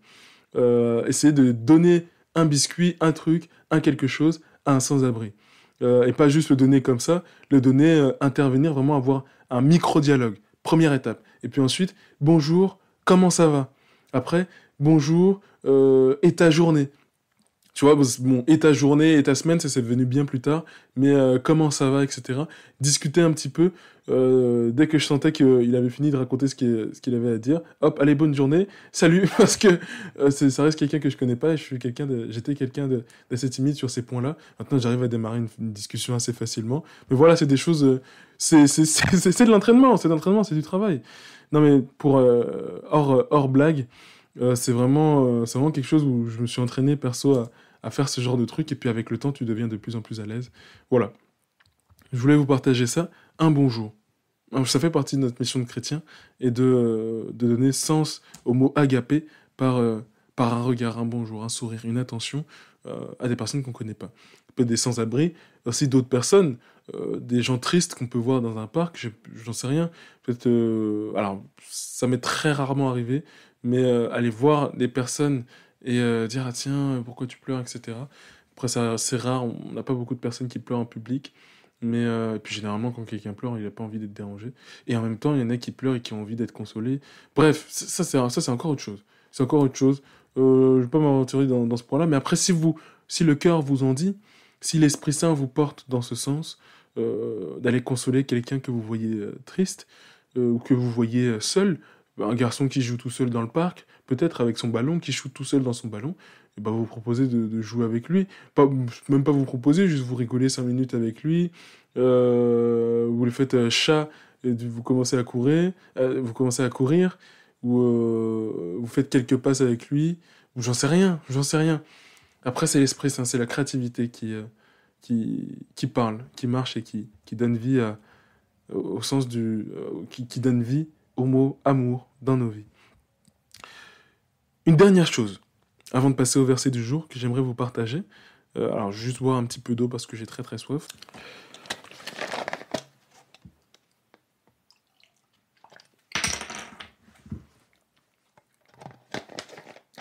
Essayer de donner un biscuit, un truc, un quelque chose à un sans-abri. Et pas juste le donner comme ça, le donner, intervenir, vraiment avoir un micro-dialogue. Première étape. Et puis ensuite, bonjour, comment ça va? Après, bonjour, et ta journée? Tu vois, bon, et ta journée, et ta semaine, ça c'est venu bien plus tard, mais comment ça va, etc. Discuter un petit peu, dès que je sentais qu'il avait fini de raconter ce qu'il avait à dire, hop, allez, bonne journée, salut, parce que ça reste quelqu'un que je connais pas, et j'étais quelqu'un d'assez timide sur ces points-là. Maintenant, j'arrive à démarrer une discussion assez facilement. Mais voilà, c'est des choses, c'est de l'entraînement, c'est du travail. Non mais pour hors blague, c'est vraiment quelque chose où je me suis entraîné perso à faire ce genre de truc, et puis avec le temps, tu deviens de plus en plus à l'aise. Voilà. Je voulais vous partager ça, un bonjour. Alors, ça fait partie de notre mission de chrétien, et de donner sens au mot agapé par un regard, un bonjour, un sourire, une attention à des personnes qu'on ne connaît pas. Peut-être des sans-abri, aussi d'autres personnes, des gens tristes qu'on peut voir dans un parc, j'en sais rien. Peut-être, alors, ça m'est très rarement arrivé, mais aller voir des personnes et dire, ah tiens, pourquoi tu pleures, etc. Après, c'est rare, on n'a pas beaucoup de personnes qui pleurent en public, mais et puis généralement, quand quelqu'un pleure, il n'a pas envie d'être dérangé. Et en même temps, il y en a qui pleurent et qui ont envie d'être consolés. Bref, ça c'est encore autre chose. C'est encore autre chose. Je ne vais pas m'aventurer dans ce point-là, mais après, si le cœur vous en dit, si l'Esprit Saint vous porte dans ce sens, d'aller consoler quelqu'un que vous voyez triste, ou que vous voyez seul, un garçon qui joue tout seul dans le parc, peut-être avec son ballon, qui shoot tout seul dans son ballon, et ben vous proposez de jouer avec lui. Même pas vous proposer, juste vous rigolez 5 minutes avec lui, vous le faites chat, et vous commencez à courir, ou vous faites quelques passes avec lui, ou j'en sais rien. Après, c'est l'Esprit Saint, c'est la créativité qui parle, qui marche et qui donne vie au sens qui donne vie au mot amour dans nos vies. Une dernière chose, avant de passer au verset du jour, que j'aimerais vous partager. Alors, juste boire un petit peu d'eau parce que j'ai très très soif.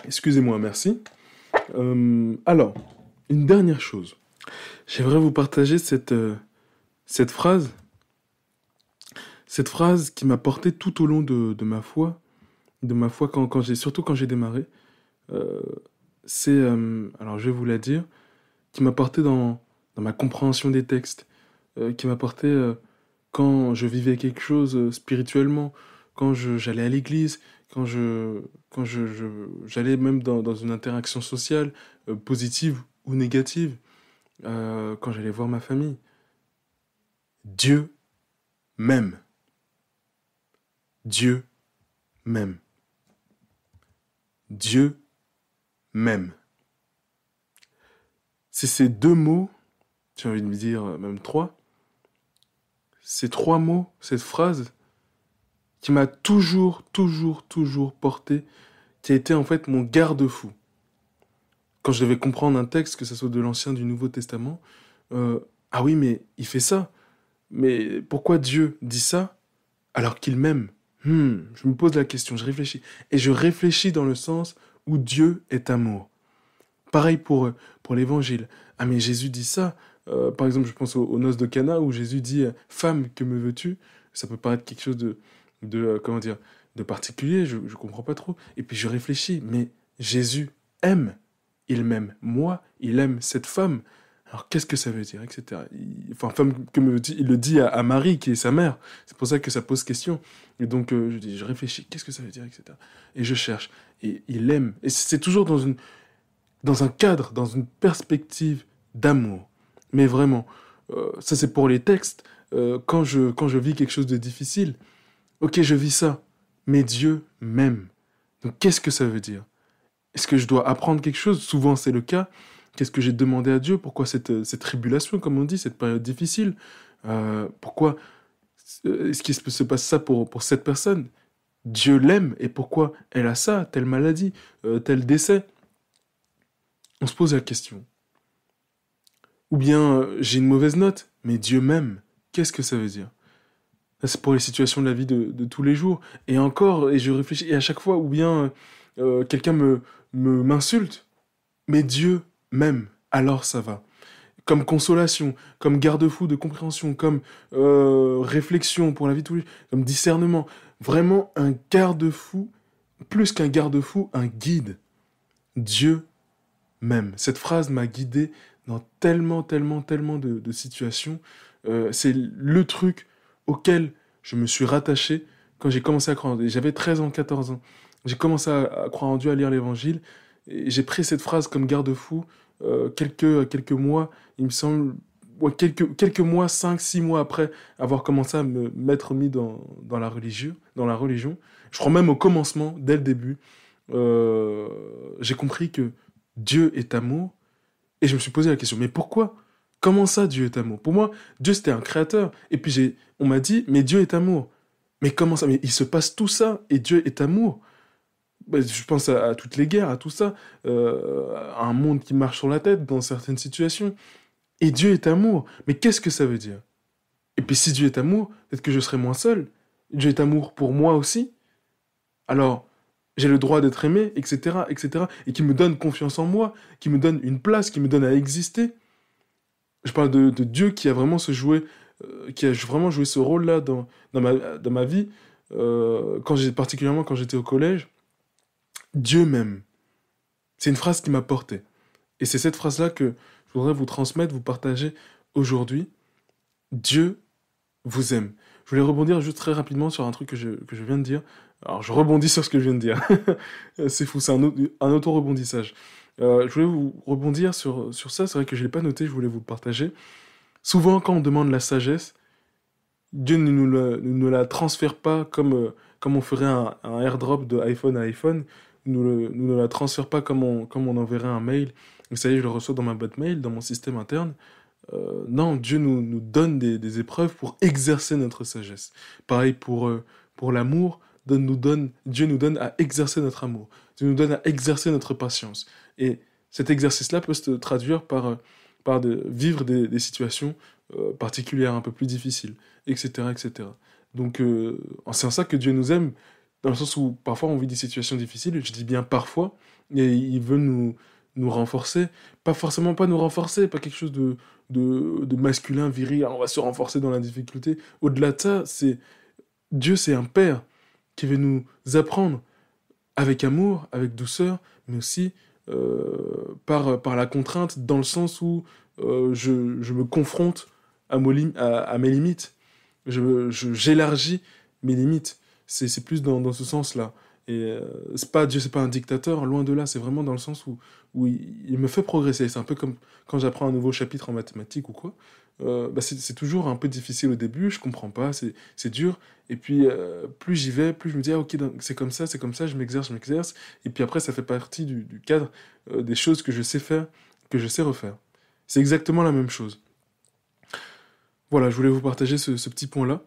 Excusez-moi, merci. Alors, une dernière chose. J'aimerais vous partager cette phrase. Cette phrase qui m'a porté tout au long de ma foi. Surtout quand j'ai démarré. C'est, alors je vais vous la dire, qui m'a porté dans ma compréhension des textes. Qui m'a porté quand je vivais quelque chose spirituellement, quand j'allais à l'église, quand j'allais même dans une interaction sociale, positive ou négative, quand j'allais voir ma famille. Dieu m'aime. Dieu m'aime. Dieu m'aime. C'est ces deux mots, j'ai envie de me dire même trois, ces trois mots, cette phrase, qui m'a toujours porté, qui a été en fait mon garde-fou. Quand je devais comprendre un texte, que ce soit de l'Ancien, du Nouveau Testament, ah oui, mais il fait ça. Mais pourquoi Dieu dit ça alors qu'il m'aime? Je me pose la question, je réfléchis. Et je réfléchis dans le sens où Dieu est amour. Pareil pour l'évangile. Ah mais Jésus dit ça. Par exemple, je pense aux noces de Cana où Jésus dit Femme, que me veux-tu? Ça peut paraître quelque chose comment dire, de particulier, je comprends pas trop. Et puis je réfléchis, mais Jésus aime. Il m'aime moi, il aime cette femme. Alors qu'est-ce que ça veut dire, etc. Enfin, femme, que me veux-tu? Il le dit à Marie, qui est sa mère. C'est pour ça que ça pose question. Et donc je réfléchis, qu'est-ce que ça veut dire, etc. Et je cherche. Et il aime. Et c'est toujours dans un cadre, dans une perspective d'amour. Mais vraiment, ça c'est pour les textes. Quand je vis quelque chose de difficile, ok, je vis ça, mais Dieu m'aime. Donc qu'est-ce que ça veut dire? Est-ce que je dois apprendre quelque chose? Souvent c'est le cas. Qu'est-ce que j'ai demandé à Dieu? Pourquoi cette tribulation, comme on dit, cette période difficile? Pourquoi est-ce qu'il se passe ça pour cette personne? Dieu l'aime, et pourquoi elle a ça, telle maladie, tel décès? On se pose la question. Ou bien j'ai une mauvaise note, mais Dieu m'aime. Qu'est-ce que ça veut dire? Ça, c'est pour les situations de la vie de tous les jours. Et encore, et je réfléchis, et à chaque fois, ou bien quelqu'un m'insulte, mais Dieu m'aime, alors ça va. Comme consolation, comme garde-fou de compréhension, comme réflexion pour la vie de tous les jours, comme discernement. Vraiment un garde-fou, plus qu'un garde-fou, un guide. Dieu m'aime. Cette phrase m'a guidé dans tellement de situations. C'est le truc auquel je me suis rattaché quand j'ai commencé à croire en Dieu. J'avais 13 ans, 14 ans. J'ai commencé à croire en Dieu, à lire l'Évangile. Et j'ai pris cette phrase comme garde-fou quelques mois, il me semble, ouais, quelques mois, 5, 6 mois après avoir commencé à me m'être mis dans la religion. Je crois même au commencement, dès le début, j'ai compris que Dieu est amour. Et je me suis posé la question, mais pourquoi? Comment ça, Dieu est amour? Pour moi, Dieu, c'était un créateur. Et puis, on m'a dit, mais Dieu est amour. Mais comment ça? Mais il se passe tout ça, et Dieu est amour. Bah, je pense à toutes les guerres, à tout ça, à un monde qui marche sur la tête dans certaines situations. Et Dieu est amour. Mais qu'est-ce que ça veut dire? Et puis, si Dieu est amour, peut-être que je serai moins seul. Dieu est amour pour moi aussi. Alors, j'ai le droit d'être aimé, etc., etc., et qui me donne confiance en moi, qui me donne une place, qui me donne à exister. Je parle de Dieu qui a vraiment qui a vraiment joué ce rôle-là dans ma vie, particulièrement quand j'étais au collège. Dieu m'aime. C'est une phrase qui m'a porté. Et c'est cette phrase-là que je voudrais vous transmettre, vous partager aujourd'hui. Dieu vous aime. Je voulais rebondir juste très rapidement sur un truc que je viens de dire. Alors, je rebondis sur ce que je viens de dire. C'est fou, c'est un auto-rebondissage. Je voulais vous rebondir sur ça. C'est vrai que je ne l'ai pas noté, je voulais vous le partager. Souvent, quand on demande la sagesse, Dieu ne nous la transfère pas comme on ferait un airdrop de iPhone à iPhone. Nous ne la transfère pas comme on enverrait un mail. Vous savez, je le reçois dans ma boîte mail, dans mon système interne. Non, Dieu nous donne des épreuves pour exercer notre sagesse. Pareil pour l'amour, Dieu nous donne à exercer notre amour. Dieu nous donne à exercer notre patience. Et cet exercice-là peut se traduire par vivre des situations particulières, un peu plus difficiles, etc., etc. Donc, c'est en ça que Dieu nous aime, dans le sens où parfois on vit des situations difficiles, je dis bien parfois, et il veut nous renforcer, pas forcément pas nous renforcer, pas quelque chose de masculin, viril, on va se renforcer dans la difficulté. Au-delà de ça, Dieu, c'est un père qui veut nous apprendre avec amour, avec douceur, mais aussi par la contrainte, dans le sens où je me confronte à mes limites. J'élargis mes limites. C'est plus dans ce sens-là. Et Dieu, c'est pas un dictateur, loin de là. C'est vraiment dans le sens où il me fait progresser. C'est un peu comme quand j'apprends un nouveau chapitre en mathématiques ou quoi. C'est toujours un peu difficile au début, je comprends pas, c'est dur. Et puis, plus j'y vais, plus je me dis, ah ok, donc c'est comme ça, je m'exerce. Et puis après, ça fait partie du cadre des choses que je sais faire, que je sais refaire. C'est exactement la même chose. Voilà, je voulais vous partager ce petit point-là.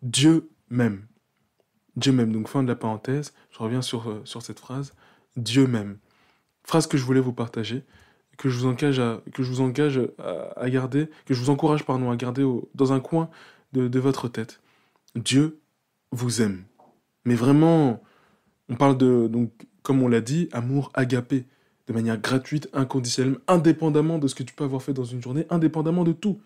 Dieu m'aime. Dieu m'aime. Donc, fin de la parenthèse. Je reviens sur cette phrase. Dieu m'aime. Phrase que je voulais vous partager, que je vous engage à garder, que je vous encourage à garder dans un coin de votre tête. Dieu vous aime. Mais vraiment, on parle donc, comme on l'a dit, amour agapé, de manière gratuite, inconditionnelle, indépendamment de ce que tu peux avoir fait dans une journée, indépendamment de tout.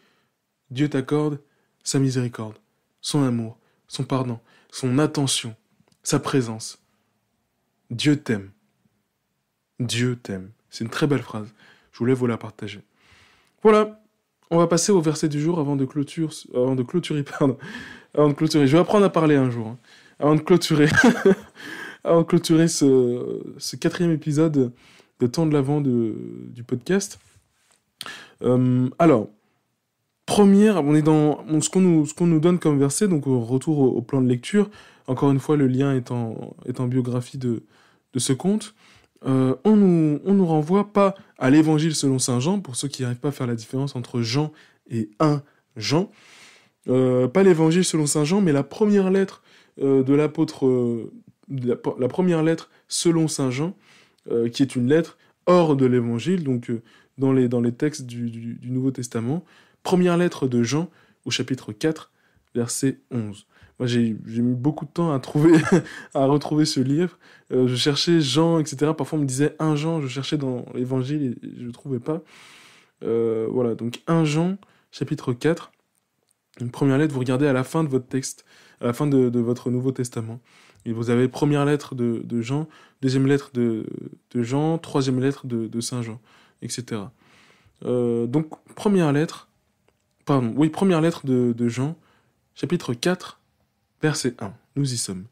Dieu t'accorde sa miséricorde, son amour, son pardon, son attention, sa présence. Dieu t'aime. Dieu t'aime. C'est une très belle phrase. Je voulais vous la partager. Voilà. On va passer au verset du jour avant de clôturer. Je vais apprendre à parler un jour. Avant de clôturer ce 4e épisode de Temps de l'Avent du podcast. Alors, première, on est dans ce qu'on nous donne comme verset, donc au retour au plan de lecture. Encore une fois, le lien est en biographie de ce conte. On nous renvoie pas à l'évangile selon saint Jean, pour ceux qui n'arrivent pas à faire la différence entre Jean et un Jean. Pas l'évangile selon saint Jean, mais la première lettre de l'apôtre, la première lettre selon saint Jean, qui est une lettre hors de l'évangile, donc dans les textes du Nouveau Testament. Première lettre de Jean, au chapitre 4, verset 11. Moi, j'ai mis beaucoup de temps à retrouver ce livre. Je cherchais Jean, etc. Parfois, on me disait 1 Jean, je cherchais dans l'évangile et je ne trouvais pas. Voilà, donc 1 Jean, chapitre 4. Une première lettre, vous regardez à la fin de votre texte, à la fin de votre Nouveau Testament. Et vous avez première lettre de Jean, deuxième lettre de Jean, troisième lettre de Saint Jean, etc. Donc, première lettre de Jean, chapitre 4, verset 1. Nous y sommes.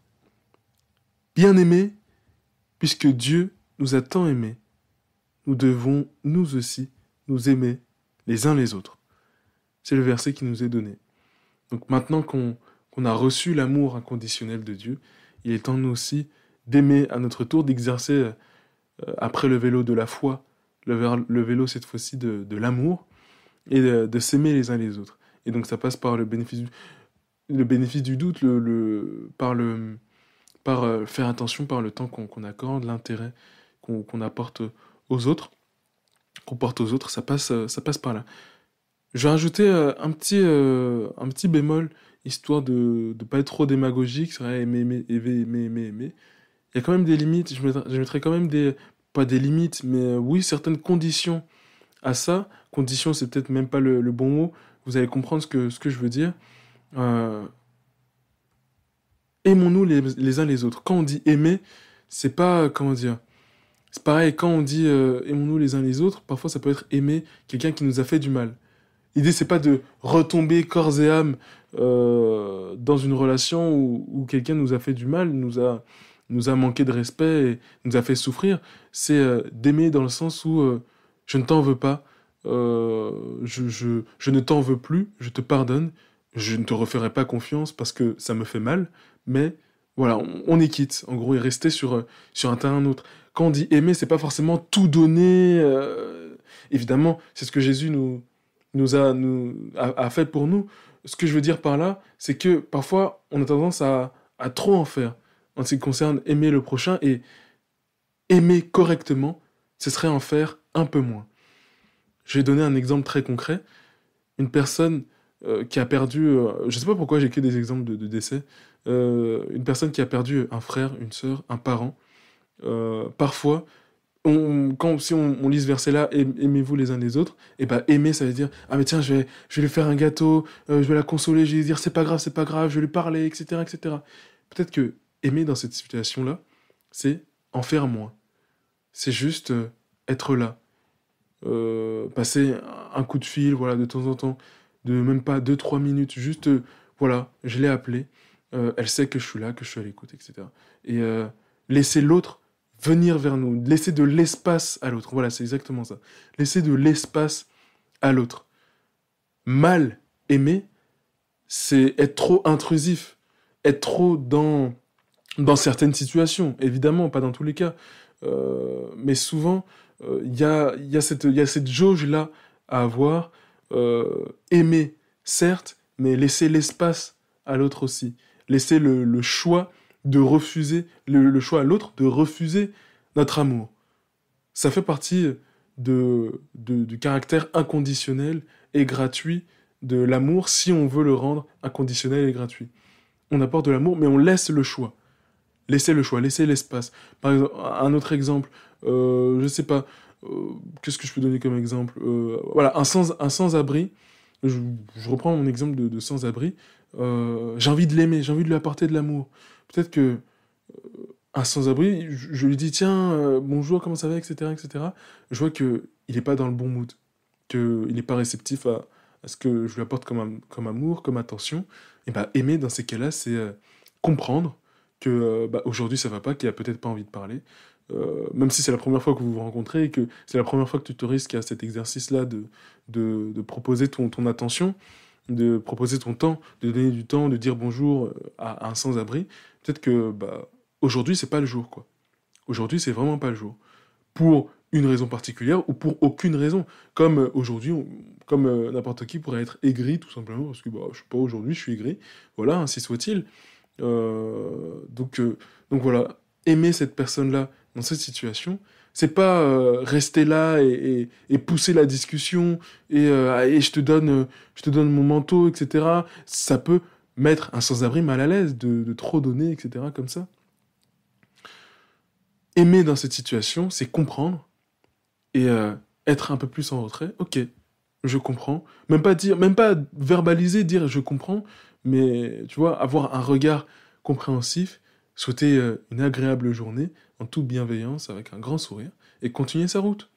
Bien-aimés, puisque Dieu nous a tant aimés, nous devons, nous aussi, nous aimer les uns les autres. C'est le verset qui nous est donné. Donc maintenant qu'on a reçu l'amour inconditionnel de Dieu, il est temps, nous aussi, d'aimer à notre tour, d'exercer, après le vélo de la foi, le vélo cette fois-ci de l'amour, et de s'aimer les uns les autres. Et donc ça passe par le bénéfice du doute, par faire attention par le temps qu'on accorde, l'intérêt qu'on apporte aux autres, qu'on porte aux autres, ça passe par là. Je vais rajouter un petit bémol, histoire de ne pas être trop démagogique. C'est vrai, aimer. Il y a quand même des limites, je mettrai quand même pas des limites, mais oui, certaines conditions à ça. Conditions, c'est peut-être même pas le bon mot, vous allez comprendre ce que je veux dire. Aimons-nous les uns les autres. Quand on dit aimer, c'est pas, comment dire, c'est pareil, quand on dit aimons-nous les uns les autres, parfois ça peut être aimer quelqu'un qui nous a fait du mal. L'idée, c'est pas de retomber corps et âme dans une relation où quelqu'un nous a fait du mal, nous a manqué de respect et nous a fait souffrir. C'est d'aimer dans le sens où je ne t'en veux pas, je ne t'en veux plus, je te pardonne, je ne te referai pas confiance parce que ça me fait mal, mais voilà, on est quitte, en gros, et rester sur un terrain neutre. Quand on dit aimer, c'est pas forcément tout donner. Évidemment, c'est ce que Jésus a fait pour nous. Ce que je veux dire par là, c'est que parfois, on a tendance à trop en faire en ce qui concerne aimer le prochain, et aimer correctement, ce serait en faire un peu moins. Je vais donner un exemple très concret. Une personne qui a perdu... je ne sais pas pourquoi j'ai que des exemples de décès. Une personne qui a perdu un frère, une sœur, un parent. Parfois, si on lit ce verset-là, aimez-vous les uns les autres, et ben aimer, ça veut dire, ah mais tiens, je vais lui faire un gâteau, je vais la consoler, je vais lui dire c'est pas grave, je vais lui parler, etc., etc. Peut-être que aimer dans cette situation-là, c'est en faire moins. C'est juste être là. Passer un coup de fil, voilà, de temps en temps, de même pas 2-3 minutes, juste, voilà, je l'ai appelée, elle sait que je suis là, que je suis à l'écoute, etc. Et laisser l'autre venir vers nous, laisser de l'espace à l'autre. Voilà, c'est exactement ça. Laisser de l'espace à l'autre. Mal aimer, c'est être trop intrusif, être trop dans certaines situations, évidemment, pas dans tous les cas, mais souvent, il y a cette jauge-là à avoir, aimer, certes, mais laisser l'espace à l'autre aussi. Laisser le choix de refuser, le choix à l'autre de refuser notre amour. Ça fait partie du caractère inconditionnel et gratuit de l'amour si on veut le rendre inconditionnel et gratuit. On apporte de l'amour, mais on laisse le choix. Laissez le choix, laissez l'espace. Par exemple, un autre exemple, je sais pas, qu'est-ce que je peux donner comme exemple voilà, un sans-abri. Je reprends mon exemple de sans-abri. J'ai envie de l'aimer, j'ai envie de lui apporter de l'amour. Peut-être que un sans-abri, je lui dis tiens, bonjour, comment ça va, etc., etc. Je vois qu'il n'est pas dans le bon mood, qu'il n'est pas réceptif à ce que je lui apporte comme amour, comme attention. Et bah, aimer dans ces cas-là, c'est comprendre que aujourd'hui ça va pas, qu'il a peut-être pas envie de parler. Même si c'est la première fois que vous vous rencontrez et que c'est la première fois que tu te risques à cet exercice-là de proposer ton attention, de proposer ton temps, de donner du temps, de dire bonjour à un sans-abri, peut-être que aujourd'hui c'est pas le jour, quoi. Aujourd'hui c'est vraiment pas le jour. Pour une raison particulière ou pour aucune raison. Comme aujourd'hui, comme n'importe qui pourrait être aigri tout simplement, parce que je sais pas, aujourd'hui je suis aigri, voilà, ainsi soit-il. Donc voilà, aimer cette personne-là dans cette situation, c'est pas rester là et pousser la discussion et je te donne mon manteau, etc. Ça peut mettre un sans-abri mal à l'aise de trop donner, etc. comme ça. Aimer dans cette situation, c'est comprendre et être un peu plus en retrait. Ok, je comprends. Même pas verbaliser, dire je comprends, mais tu vois, avoir un regard compréhensif, souhaiter une agréable journée en toute bienveillance, avec un grand sourire, et continuer sa route.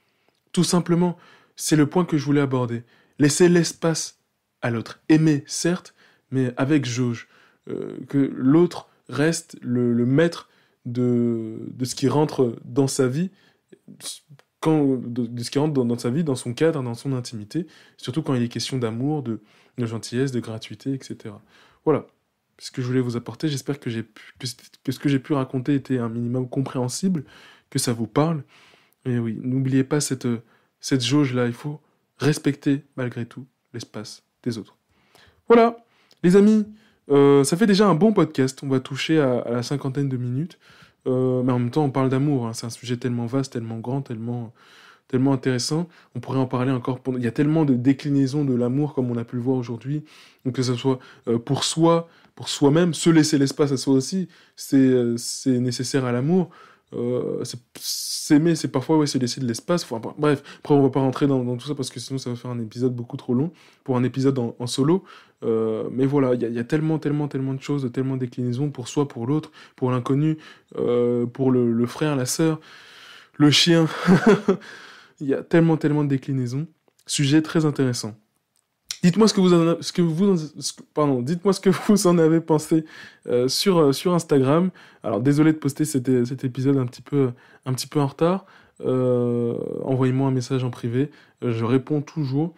Tout simplement, c'est le point que je voulais aborder. Laisser l'espace à l'autre. Aimer, certes, mais avec jauge. Que l'autre reste le maître de ce qui rentre dans sa vie, de ce qui rentre dans sa vie, dans son cadre, dans son intimité, surtout quand il est question d'amour, de gentillesse, de gratuité, etc. Voilà ce que je voulais vous apporter. J'espère que ce que j'ai pu raconter était un minimum compréhensible, que ça vous parle. Et oui, n'oubliez pas cette jauge-là, il faut respecter malgré tout l'espace des autres. Voilà, les amis, ça fait déjà un bon podcast, on va toucher à la 50aine de minutes. Mais en même temps, on parle d'amour, hein. C'est un sujet tellement vaste, tellement grand, tellement intéressant. On pourrait en parler encore. Il y a tellement de déclinaisons de l'amour, comme on a pu le voir aujourd'hui. Donc que ce soit pour soi, pour soi-même, se laisser l'espace à soi aussi, c'est nécessaire à l'amour. S'aimer, c'est parfois se laisser de l'espace. Bref, après on va pas rentrer dans tout ça parce que sinon ça va faire un épisode beaucoup trop long pour un épisode en solo. Mais voilà, il y a tellement de choses, tellement de déclinaisons pour soi, pour l'autre, pour l'inconnu, pour le frère, la sœur, le chien. Il y a tellement de déclinaisons. Sujet très intéressant. Dites-moi dites-moi ce que vous en avez pensé sur Instagram. Alors désolé de poster cet épisode un petit peu en retard. Envoyez-moi un message en privé. Je réponds toujours.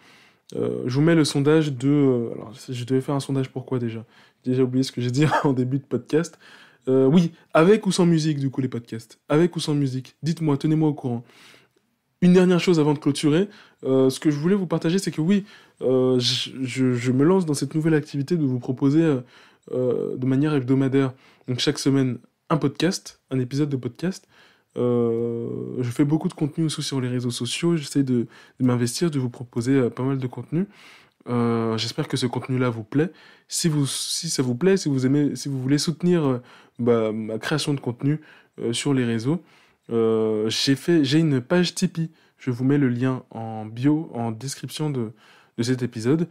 Je vous mets le sondage alors je devais faire un sondage pourquoi déjà. J'ai déjà oublié ce que j'ai dit en début de podcast. Oui, avec ou sans musique du coup les podcasts. Avec ou sans musique. Dites-moi, tenez-moi au courant. Une dernière chose avant de clôturer, ce que je voulais vous partager, c'est que oui, je me lance dans cette nouvelle activité de vous proposer de manière hebdomadaire, donc chaque semaine, un épisode de podcast. Je fais beaucoup de contenu aussi sur les réseaux sociaux, j'essaie de m'investir, de vous proposer pas mal de contenu. J'espère que ce contenu-là vous plaît. Si ça vous plaît, si vous aimez, si vous voulez soutenir ma création de contenu sur les réseaux, j'ai une page Tipeee. Je vous mets le lien en bio, en description de cet épisode.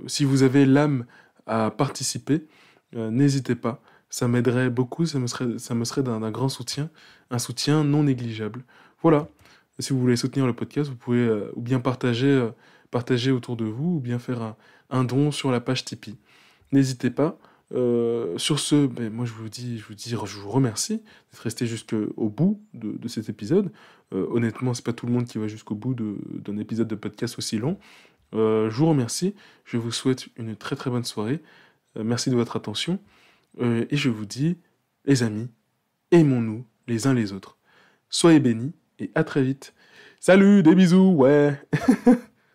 Si vous avez l'âme à participer, n'hésitez pas. Ça m'aiderait beaucoup, ça me serait d'un grand soutien, un soutien non négligeable. Voilà. Si vous voulez soutenir le podcast, vous pouvez ou bien partager autour de vous, ou bien faire un don sur la page Tipeee. N'hésitez pas. Sur ce, moi je vous remercie d'être resté jusqu'au bout de cet épisode. Honnêtement, c'est pas tout le monde qui va jusqu'au bout d'un épisode de podcast aussi long. Je vous remercie. Je vous souhaite une très très bonne soirée. Merci de votre attention. Et je vous dis, les amis, aimons-nous les uns les autres. Soyez bénis et à très vite. Salut, des bisous, ouais.